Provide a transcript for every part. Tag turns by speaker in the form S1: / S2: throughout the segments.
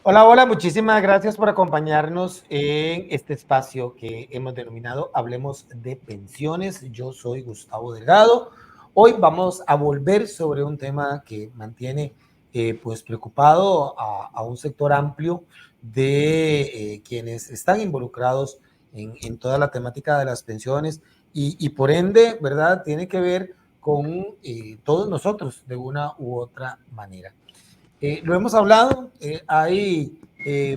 S1: Hola, hola, muchísimas gracias por acompañarnos en este espacio que hemos denominado Hablemos de Pensiones. Yo soy Gustavo Delgado. Hoy vamos a volver sobre un tema que mantiene pues preocupado a un sector amplio de quienes están involucrados en toda la temática de las pensiones y por ende, ¿verdad? Tiene que ver con todos nosotros de una u otra manera. Lo hemos hablado, hay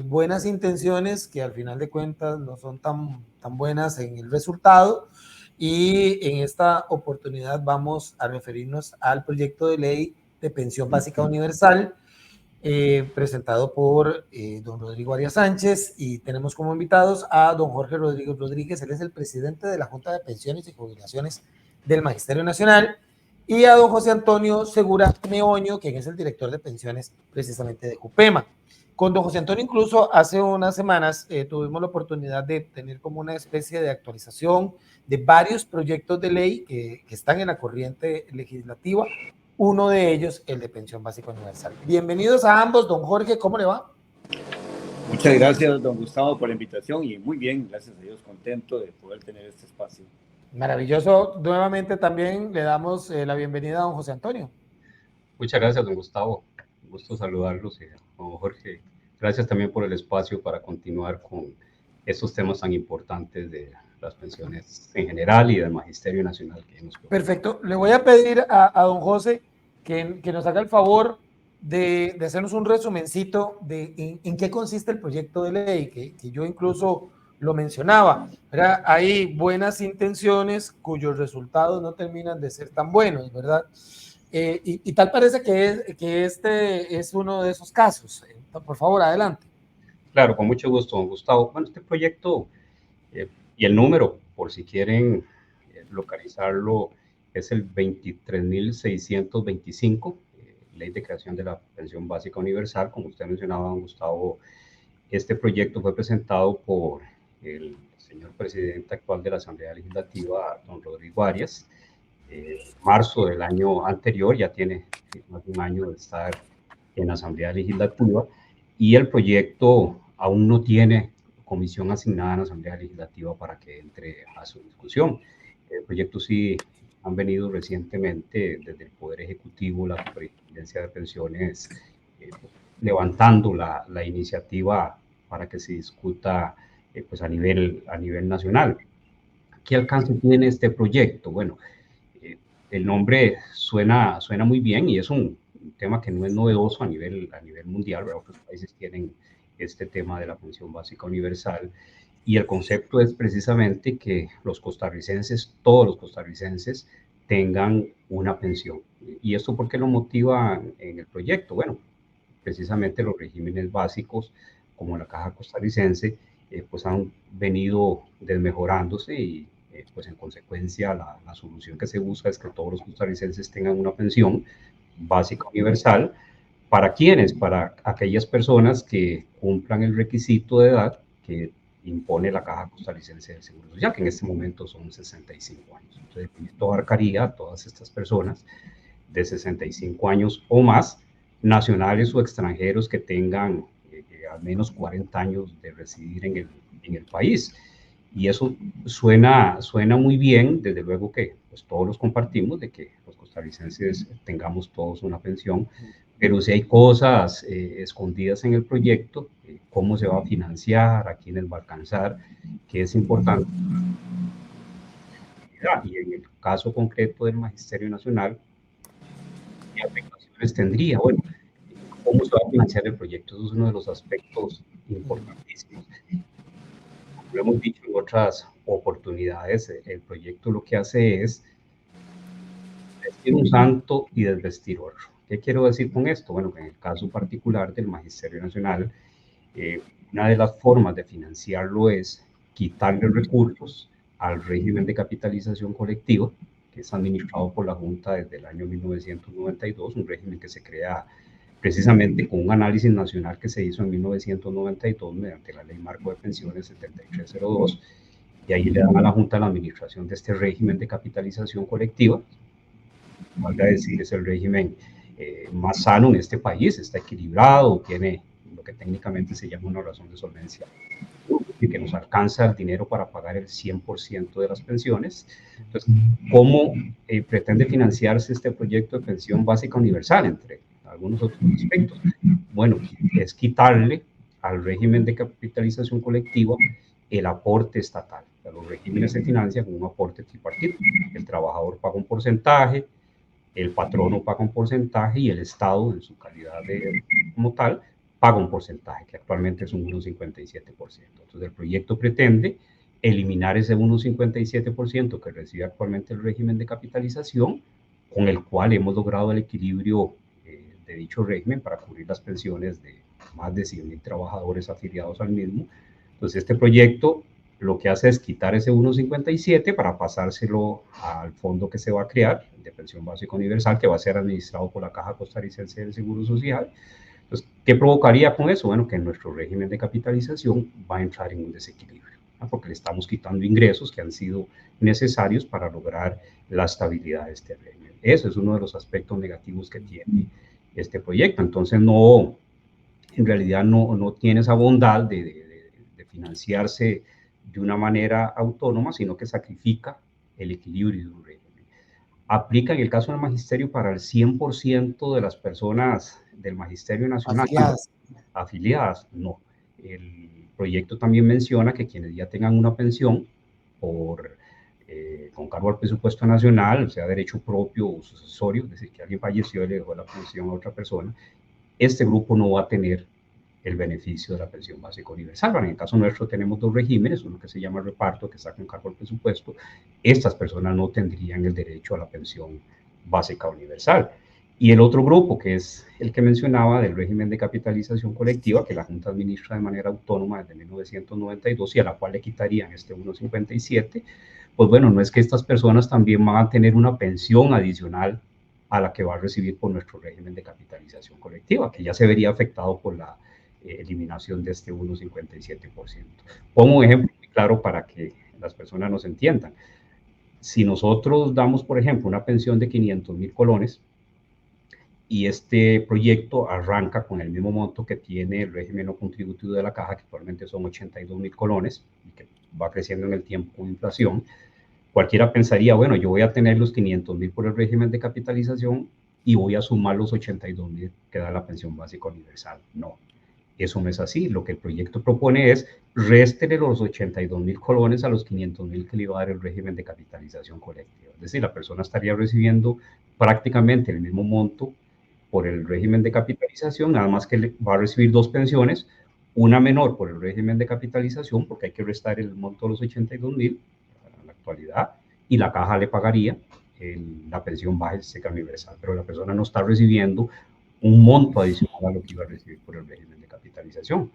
S1: buenas intenciones que al final de cuentas no son tan buenas en el resultado y en esta oportunidad vamos a referirnos al proyecto de ley de pensión básica universal presentado por don Rodrigo Arias Sánchez y tenemos como invitados a don Jorge Rodríguez Rodríguez, él es el presidente de la Junta de Pensiones y Jubilaciones del Magisterio Nacional, y a don José Antonio Segura Meoño, quien es el director de pensiones precisamente de Cupema. Con don José Antonio incluso hace unas semanas tuvimos la oportunidad de tener como una especie de actualización de varios proyectos de ley que están en la corriente legislativa, uno de ellos el de pensión básica universal. Bienvenidos a ambos, don Jorge, ¿cómo le va?
S2: Muchas gracias, don Gustavo, por la invitación y muy bien, gracias a Dios, contento de poder tener este espacio.
S1: Maravilloso. Nuevamente también le damos la bienvenida a don José Antonio.
S3: Muchas gracias, don Gustavo. Un gusto saludarlos. Don Jorge, gracias también por el espacio para continuar con estos temas tan importantes de las pensiones en general y del Magisterio Nacional que hemos propuesto.
S1: Perfecto. Le voy a pedir a don José que nos haga el favor de hacernos un resumencito de en qué consiste el proyecto de ley, que yo incluso lo mencionaba. ¿Verdad? Hay buenas intenciones cuyos resultados no terminan de ser tan buenos, ¿verdad? Y tal parece que este es uno de esos casos. Por favor, adelante.
S3: Claro, con mucho gusto, don Gustavo. Bueno, este proyecto y el número, por si quieren localizarlo, es el 23.625, Ley de Creación de la Pensión Básica Universal. Como usted mencionaba, don Gustavo, este proyecto fue presentado por el señor presidente actual de la Asamblea Legislativa, don Rodrigo Arias, marzo del año anterior, ya tiene más de un año de estar en la Asamblea Legislativa, y el proyecto aún no tiene comisión asignada en la Asamblea Legislativa para que entre a su discusión. El proyecto sí han venido recientemente desde el Poder Ejecutivo, la Superintendencia de Pensiones, levantando la iniciativa para que se discuta pues a nivel nacional. ¿Qué alcance tiene este proyecto? Bueno, el nombre suena muy bien y es un tema que no es novedoso a nivel mundial, ¿verdad? Otros países tienen este tema de la pensión básica universal y el concepto es precisamente que los costarricenses, todos los costarricenses, tengan una pensión. ¿Y esto por qué lo motiva en el proyecto? Bueno, precisamente los regímenes básicos como la Caja Costarricense pues han venido desmejorándose y pues en consecuencia la solución que se busca es que todos los costarricenses tengan una pensión básica universal. ¿Para quiénes? Para aquellas personas que cumplan el requisito de edad que impone la Caja Costarricense del Seguro Social, que en este momento son 65 años. Entonces, esto abarcaría a todas estas personas de 65 años o más, nacionales o extranjeros que tengan al menos 40 años de residir en el país. Y eso suena muy bien, desde luego que pues, todos los compartimos, de que los costarricenses tengamos todos una pensión, pero si hay cosas escondidas en el proyecto, cómo se va a financiar, a quiénes va a alcanzar, que es importante. Y en el caso concreto del Magisterio Nacional, ¿qué aplicaciones tendría? Bueno, ¿cómo se va a financiar el proyecto? Eso es uno de los aspectos importantísimos. Como lo hemos dicho en otras oportunidades, el proyecto lo que hace es vestir un santo y desvestir otro. ¿Qué quiero decir con esto? Bueno, que en el caso particular del Magisterio Nacional, una de las formas de financiarlo es quitarle recursos al régimen de capitalización colectiva, que es administrado por la Junta desde el año 1992, un régimen que se crea precisamente con un análisis nacional que se hizo en 1992 mediante la Ley Marco de Pensiones 7302, y ahí le dan a la Junta la administración de este régimen de capitalización colectiva. Valga decir, es el régimen más sano en este país, está equilibrado, tiene lo que técnicamente se llama una razón de solvencia, y que nos alcanza el dinero para pagar el 100% de las pensiones. Entonces, ¿cómo pretende financiarse este proyecto de pensión básica universal, entre algunos otros aspectos? Bueno, es quitarle al régimen de capitalización colectiva el aporte estatal. Los regímenes se financian con un aporte tripartito. El trabajador paga un porcentaje, el patrono paga un porcentaje y el Estado, en su calidad de como tal, paga un porcentaje, que actualmente es un 1,57%. Entonces, el proyecto pretende eliminar ese 1,57% que recibe actualmente el régimen de capitalización, con el cual hemos logrado el equilibrio de dicho régimen para cubrir las pensiones de más de 100,000 trabajadores afiliados al mismo. Entonces, este proyecto lo que hace es quitar ese 1,57 para pasárselo al fondo que se va a crear de pensión básica universal, que va a ser administrado por la Caja Costarricense del Seguro Social. Entonces, ¿qué provocaría con eso? Bueno, que nuestro régimen de capitalización va a entrar en un desequilibrio, ¿no? Porque le estamos quitando ingresos que han sido necesarios para lograr la estabilidad de este régimen. Eso es uno de los aspectos negativos que tiene este proyecto. Entonces, no, en realidad no tiene esa bondad de financiarse de una manera autónoma, sino que sacrifica el equilibrio de un régimen. Aplica en el caso del magisterio para el 100% de las personas del magisterio nacional afiliadas. No. El proyecto también menciona que quienes ya tengan una pensión con cargo al presupuesto nacional, sea derecho propio o sucesorio, es decir, que alguien falleció y le dejó la pensión a otra persona, este grupo no va a tener el beneficio de la pensión básica universal. Bueno, en el caso nuestro tenemos dos regímenes, uno que se llama reparto, que está con cargo al presupuesto. Estas personas no tendrían el derecho a la pensión básica universal. Y el otro grupo, que es el que mencionaba del régimen de capitalización colectiva, que la Junta administra de manera autónoma desde 1992 y a la cual le quitarían este 1,57, pues bueno, no es que estas personas también van a tener una pensión adicional a la que va a recibir por nuestro régimen de capitalización colectiva, que ya se vería afectado por la eliminación de este 1,57%. Pongo un ejemplo muy claro para que las personas nos entiendan. Si nosotros damos, por ejemplo, una pensión de 500,000 colones y este proyecto arranca con el mismo monto que tiene el régimen no contributivo de la Caja, que actualmente son 82,000 colones, y que va creciendo en el tiempo con inflación, cualquiera pensaría, bueno, yo voy a tener los 500,000 por el régimen de capitalización y voy a sumar los 82,000 que da la pensión básica universal. No, eso no es así. Lo que el proyecto propone es réstele los 82,000 colones a los 500,000 que le iba a dar el régimen de capitalización colectiva. Es decir, la persona estaría recibiendo prácticamente el mismo monto por el régimen de capitalización, nada más que va a recibir dos pensiones, una menor por el régimen de capitalización, porque hay que restar el monto de los 82,000 en la actualidad, y la Caja le pagaría la pensión básica universal, pero la persona no está recibiendo un monto adicional a lo que iba a recibir por el régimen de capitalización,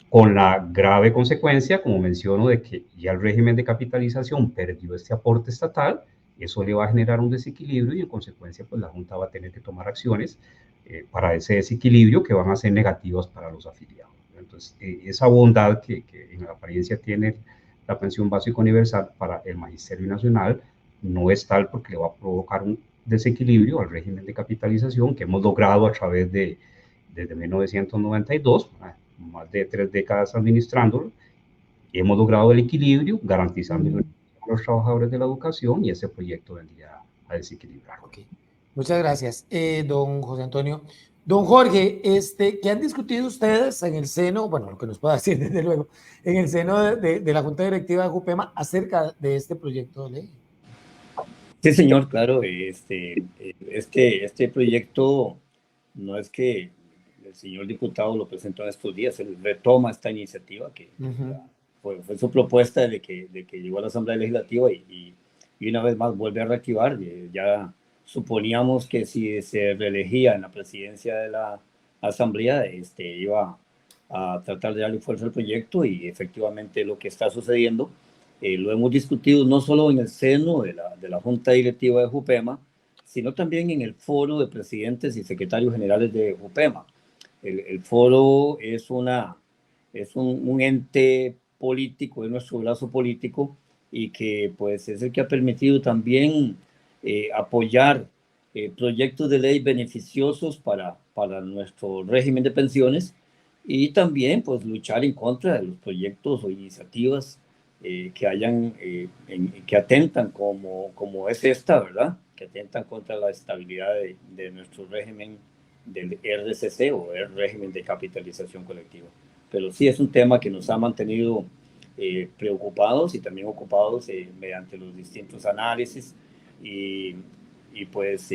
S3: con la grave consecuencia, como menciono, de que ya el régimen de capitalización perdió este aporte estatal. Eso le va a generar un desequilibrio y en consecuencia pues la Junta va a tener que tomar acciones para ese desequilibrio que van a ser negativas para los afiliados. Entonces, esa bondad que en la apariencia tiene la pensión básica universal para el Magisterio Nacional no es tal, porque le va a provocar un desequilibrio al régimen de capitalización que hemos logrado a través de, desde 1992, más de 3 décadas administrándolo. Hemos logrado el equilibrio, garantizando a los trabajadores de la educación, y ese proyecto vendría a desequilibrar.
S1: Okay. Muchas gracias, don José Antonio. Don Jorge, ¿qué han discutido ustedes en el seno, bueno, lo que nos pueda decir desde luego, en el seno de la Junta Directiva de JUPEMA acerca de este proyecto de ley?
S2: Sí, señor, claro. Este proyecto no es que el señor diputado lo presentó en estos días, él retoma esta iniciativa que fue su propuesta de que llegó a la Asamblea Legislativa y una vez más vuelve a reactivar. Ya suponíamos que si se reelegía en la presidencia de la Asamblea, iba a tratar de darle fuerza al proyecto, y efectivamente lo que está sucediendo. Lo hemos discutido no solo en el seno de la Junta Directiva de JUPEMA, sino también en el foro de presidentes y secretarios generales de JUPEMA. El foro es un ente político, es nuestro brazo político, y que pues es el que ha permitido también apoyar proyectos de ley beneficiosos para nuestro régimen de pensiones, y también pues luchar en contra de los proyectos o iniciativas que atentan como es esta, ¿verdad? Que atentan contra la estabilidad de nuestro régimen del RCC o el régimen de capitalización colectiva. Pero sí es un tema que nos ha mantenido preocupados y también ocupados mediante los distintos análisis y, pues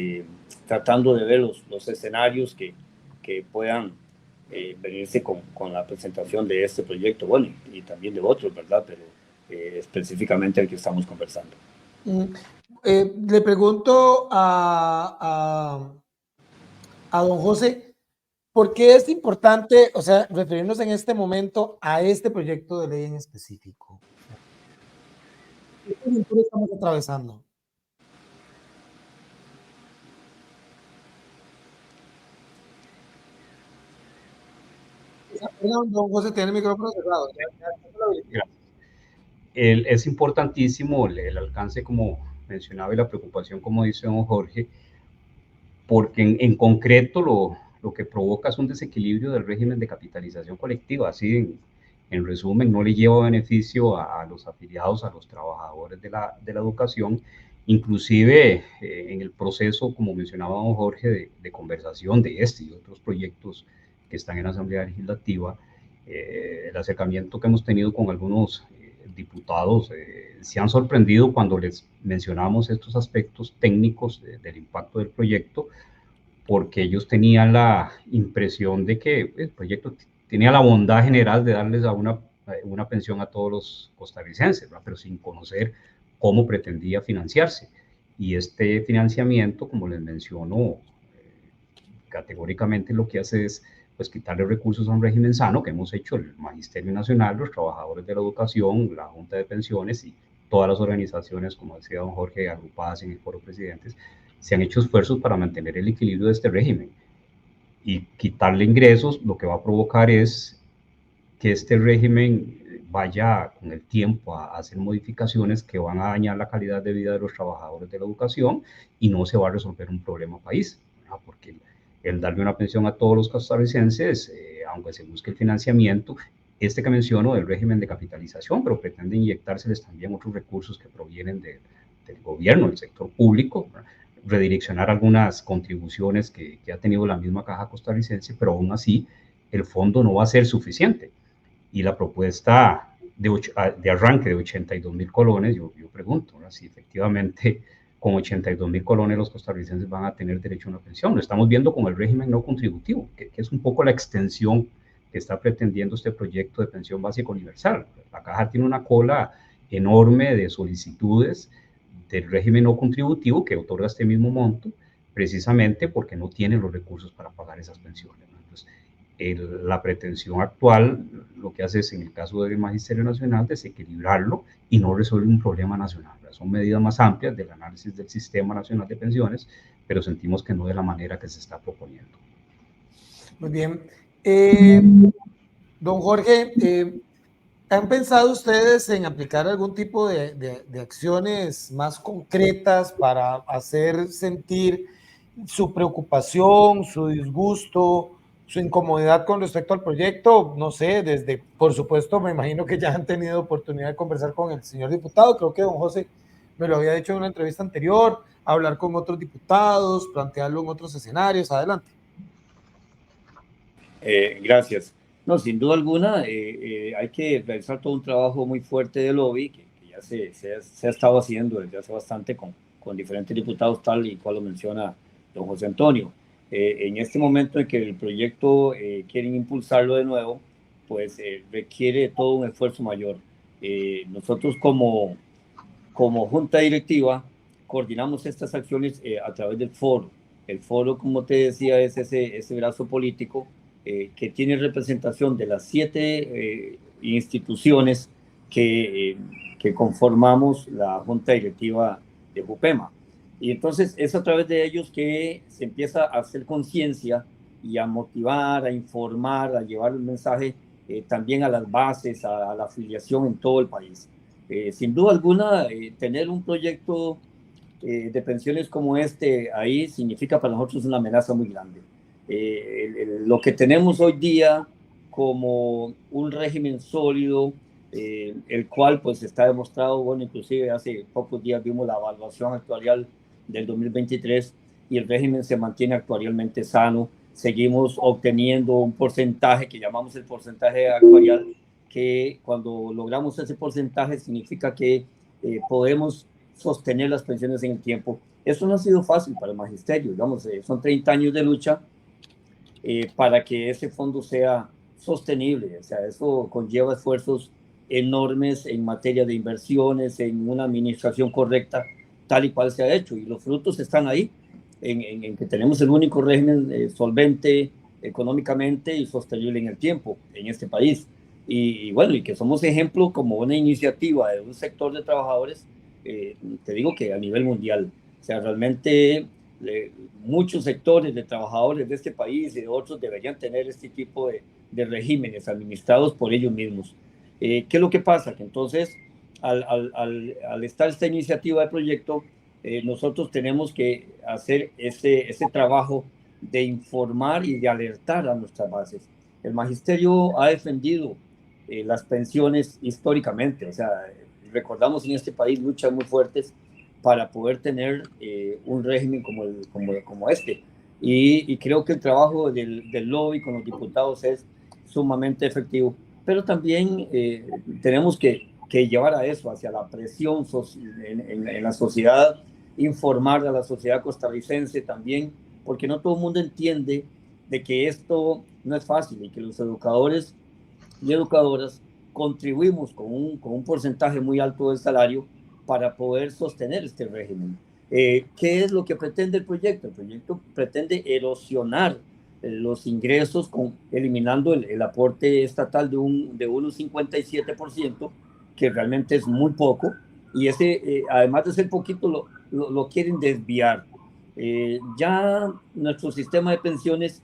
S2: tratando de ver los escenarios que puedan venirse con la presentación de este proyecto, bueno, y también de otros, ¿verdad? Pero específicamente el que estamos conversando.
S1: Le pregunto a don José, ¿por qué es importante, o sea, referirnos en este momento a este proyecto de ley en específico? ¿Qué coyuntura estamos atravesando? Perdón, don José, tiene el micrófono cerrado.
S3: Es importantísimo el alcance, como mencionaba, y la preocupación, como dice don Jorge, porque en concreto lo que provoca es un desequilibrio del régimen de capitalización colectiva. Así, en resumen, no le lleva beneficio a los afiliados, a los trabajadores de la educación, inclusive en el proceso, como mencionaba don Jorge, de conversación de este y otros proyectos que están en la Asamblea Legislativa, el acercamiento que hemos tenido con algunos diputados se han sorprendido cuando les mencionamos estos aspectos técnicos del impacto del proyecto, porque ellos tenían la impresión de que el proyecto tenía la bondad general de darles una pensión a todos los costarricenses, ¿verdad? Pero sin conocer cómo pretendía financiarse. Y este financiamiento, como les menciono, categóricamente lo que hace es pues quitarle recursos a un régimen sano que hemos hecho el Magisterio Nacional, los trabajadores de la educación, la Junta de Pensiones y todas las organizaciones, como decía don Jorge, agrupadas en el Foro Presidentes, se han hecho esfuerzos para mantener el equilibrio de este régimen. Y quitarle ingresos lo que va a provocar es que este régimen vaya con el tiempo a hacer modificaciones que van a dañar la calidad de vida de los trabajadores de la educación y no se va a resolver un problema país, ¿verdad? Porque el darle una pensión a todos los costarricenses, aunque se busque el financiamiento, este que menciono del régimen de capitalización, pero pretende inyectárseles también otros recursos que provienen del gobierno, del sector público, ¿verdad? Redireccionar algunas contribuciones que ha tenido la misma caja costarricense, pero aún así el fondo no va a ser suficiente. Y la propuesta de arranque de 82.000 colones, yo pregunto, ¿no?, si efectivamente con 82.000 colones los costarricenses van a tener derecho a una pensión. Lo estamos viendo con el régimen no contributivo, que es un poco la extensión que está pretendiendo este proyecto de pensión básica universal. La caja tiene una cola enorme de solicitudes del régimen no contributivo que otorga este mismo monto, precisamente porque no tiene los recursos para pagar esas pensiones, ¿no? Entonces, la pretensión actual lo que hace es, en el caso del Magisterio Nacional, desequilibrarlo y no resuelve un problema nacional. Son medidas más amplias del análisis del Sistema Nacional de Pensiones, pero sentimos que no de la manera que se está proponiendo.
S1: Muy bien. Don Jorge, ¿han pensado ustedes en aplicar algún tipo de acciones más concretas para hacer sentir su preocupación, su disgusto, su incomodidad con respecto al proyecto? No sé, desde, por supuesto, me imagino que ya han tenido oportunidad de conversar con el señor diputado, creo que don José me lo había dicho en una entrevista anterior, hablar con otros diputados, plantearlo en otros escenarios. Adelante.
S2: Gracias. No, sin duda alguna, hay que realizar todo un trabajo muy fuerte de lobby que ya se ha estado haciendo desde hace bastante con diferentes diputados, tal y cual lo menciona don José Antonio. En este momento en que el proyecto quieren impulsarlo de nuevo, pues requiere todo un esfuerzo mayor. Nosotros como Junta Directiva coordinamos estas acciones a través del foro. El foro, como te decía, es ese brazo político que tiene representación de las 7 instituciones que conformamos la Junta Directiva de JUPEMA. Y entonces es a través de ellos que se empieza a hacer conciencia y a motivar, a informar, a llevar el mensaje también a las bases, a la afiliación en todo el país. Sin duda alguna, tener un proyecto de pensiones como este ahí significa para nosotros una amenaza muy grande. Lo que tenemos hoy día como un régimen sólido, el cual pues está demostrado, bueno, inclusive hace pocos días vimos la evaluación actuarial del 2023 y el régimen se mantiene actuarialmente sano. Seguimos obteniendo un porcentaje que llamamos el porcentaje actuarial, que cuando logramos ese porcentaje significa que podemos sostener las pensiones en el tiempo. Eso no ha sido fácil para el magisterio, digamos, son 30 años de lucha para que ese fondo sea sostenible. O sea, eso conlleva esfuerzos enormes en materia de inversiones, en una administración correcta, tal y cual se ha hecho. Y los frutos están ahí, en que tenemos el único régimen solvente económicamente y sostenible en el tiempo en este país. Y bueno, y que somos ejemplo como una iniciativa de un sector de trabajadores, te digo que a nivel mundial. O sea, realmente muchos sectores de trabajadores de este país y de otros deberían tener este tipo de regímenes administrados por ellos mismos. ¿Qué es lo que pasa? Que entonces, al estar esta iniciativa de proyecto, nosotros tenemos que hacer ese trabajo de informar y de alertar a nuestras bases. El magisterio ha defendido las pensiones históricamente, o sea, recordamos en este país luchas muy fuertes para poder tener un régimen como este. Y creo que el trabajo del lobby con los diputados es sumamente efectivo, pero también tenemos que llevar a eso, hacia la presión en la sociedad, informar a la sociedad costarricense también, porque no todo el mundo entiende de que esto no es fácil y que los educadores y educadoras contribuimos con un porcentaje muy alto del salario para poder sostener este régimen. ¿Qué es lo que pretende el proyecto? El proyecto pretende erosionar los ingresos eliminando el aporte estatal de un 57%, que realmente es muy poco, y ese, además de ser poquito, lo quieren desviar. Ya nuestro sistema de pensiones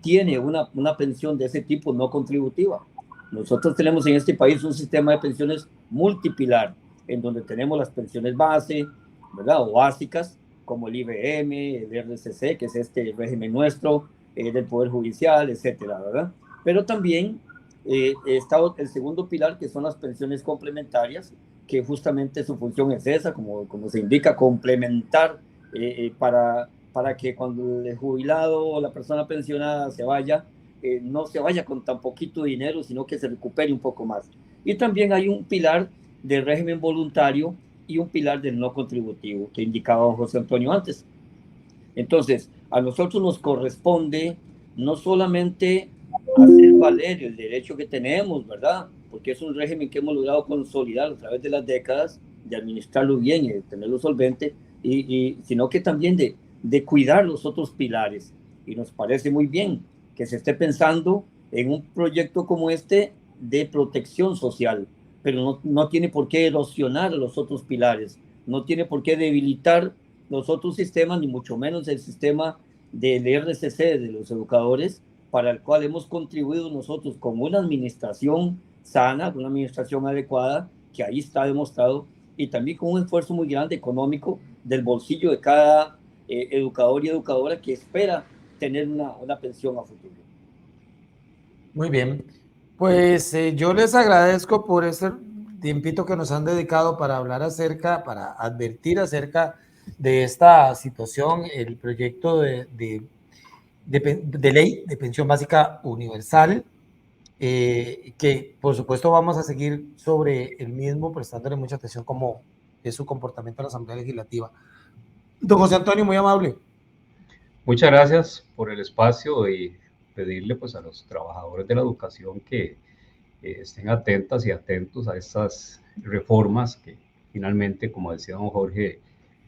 S2: tiene una pensión de ese tipo no contributiva. Nosotros tenemos en este país un sistema de pensiones multipilar, en donde tenemos las pensiones base, ¿verdad? O básicas, como el IBM, el RCC, que es este régimen nuestro, del Poder Judicial, etcétera, ¿verdad? Pero también está el segundo pilar, que son las pensiones complementarias, que justamente su función es esa, como se indica, complementar para que cuando el jubilado o la persona pensionada se vaya, no se vaya con tan poquito dinero, sino que se recupere un poco más. Y también hay un pilar del régimen voluntario y un pilar del no contributivo, que indicaba José Antonio antes. Entonces, a nosotros nos corresponde no solamente hacer valer el derecho que tenemos, ¿verdad? Porque es un régimen que hemos logrado consolidar a través de las décadas, de administrarlo bien y de tenerlo solvente, sino que también de cuidar los otros pilares. Y nos parece muy bien que se esté pensando en un proyecto como este de protección social, pero no tiene por qué erosionar los otros pilares, no tiene por qué debilitar los otros sistemas, ni mucho menos el sistema del RCC, de los educadores, para el cual hemos contribuido nosotros con una administración sana, una administración adecuada, que ahí está demostrado, y también con un esfuerzo muy grande económico del bolsillo de cada educador y educadora que espera tener una pensión a futuro.
S1: Muy bien, pues yo les agradezco por ese tiempito que nos han dedicado para hablar para advertir acerca de esta situación, el proyecto de ley de pensión básica universal, que por supuesto vamos a seguir sobre el mismo, prestándole mucha atención como es su comportamiento en la Asamblea Legislativa. Don José Antonio, muy amable.
S3: Muchas gracias por el espacio y pedirle pues a los trabajadores de la educación que estén atentas y atentos a estas reformas que finalmente, como decía don Jorge,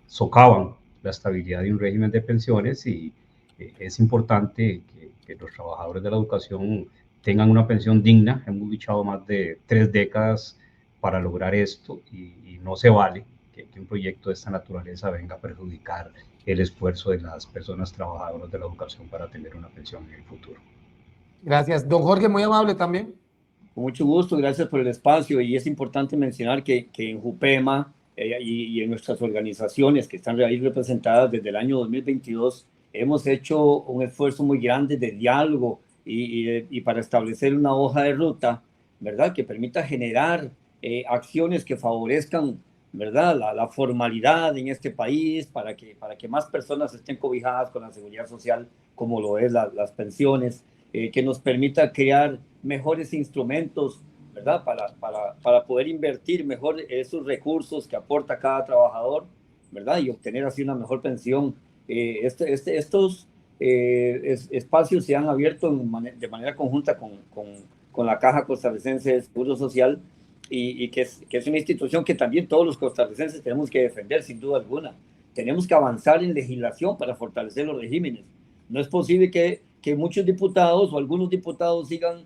S3: socavan la estabilidad de un régimen de pensiones y es importante que los trabajadores de la educación tengan una pensión digna. Hemos luchado más de 3 décadas para lograr esto y no se vale que un proyecto de esta naturaleza venga a perjudicar el esfuerzo de las personas trabajadoras de la educación para tener una pensión en el futuro.
S1: Gracias. Don Jorge, muy amable también.
S2: Con mucho gusto, gracias por el espacio. Y es importante mencionar que en JUPEMA y en nuestras organizaciones que están ahí representadas desde el año 2022, hemos hecho un esfuerzo muy grande de diálogo y para establecer una hoja de ruta, ¿verdad? Que permita generar acciones que favorezcan, ¿verdad? La formalidad en este país para que más personas estén cobijadas con la seguridad social, como lo es las pensiones, que nos permita crear mejores instrumentos, ¿verdad? Para poder invertir mejor esos recursos que aporta cada trabajador, ¿verdad? Y obtener así una mejor pensión. Estos espacios se han abierto de manera conjunta con la Caja Costarricense de Seguro Social y que es una institución que también todos los costarricenses tenemos que defender, sin duda alguna. Tenemos que avanzar en legislación para fortalecer los regímenes. No es posible que muchos diputados o algunos diputados sigan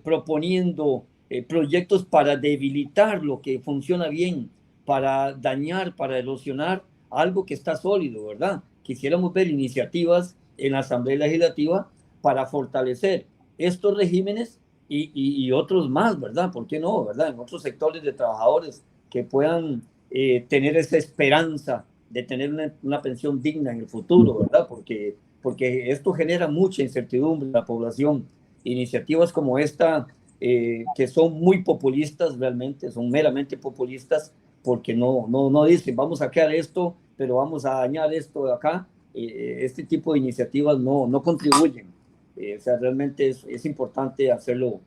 S2: proponiendo proyectos para debilitar lo que funciona bien, para dañar, para erosionar algo que está sólido, ¿verdad? Quisiéramos ver iniciativas en la Asamblea Legislativa para fortalecer estos regímenes y otros más, ¿verdad? ¿Por qué no, verdad? En otros sectores de trabajadores que puedan tener esa esperanza de tener una pensión digna en el futuro, ¿verdad? Porque esto genera mucha incertidumbre en la población. Iniciativas como esta, que son muy populistas realmente, son meramente populistas, porque no dicen vamos a crear esto, pero vamos a dañar esto de acá. Este tipo de iniciativas no contribuyen. O sea, realmente es importante hacerlo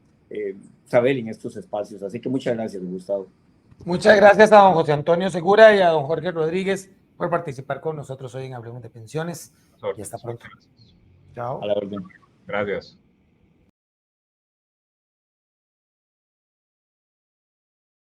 S2: saber en estos espacios. Así que muchas gracias, Gustavo.
S1: Muchas gracias a don José Antonio Segura y a don Jorge Rodríguez por participar con nosotros hoy en Hablemos de Pensiones. Y hasta pronto. Chao.
S2: A la orden.
S3: Gracias.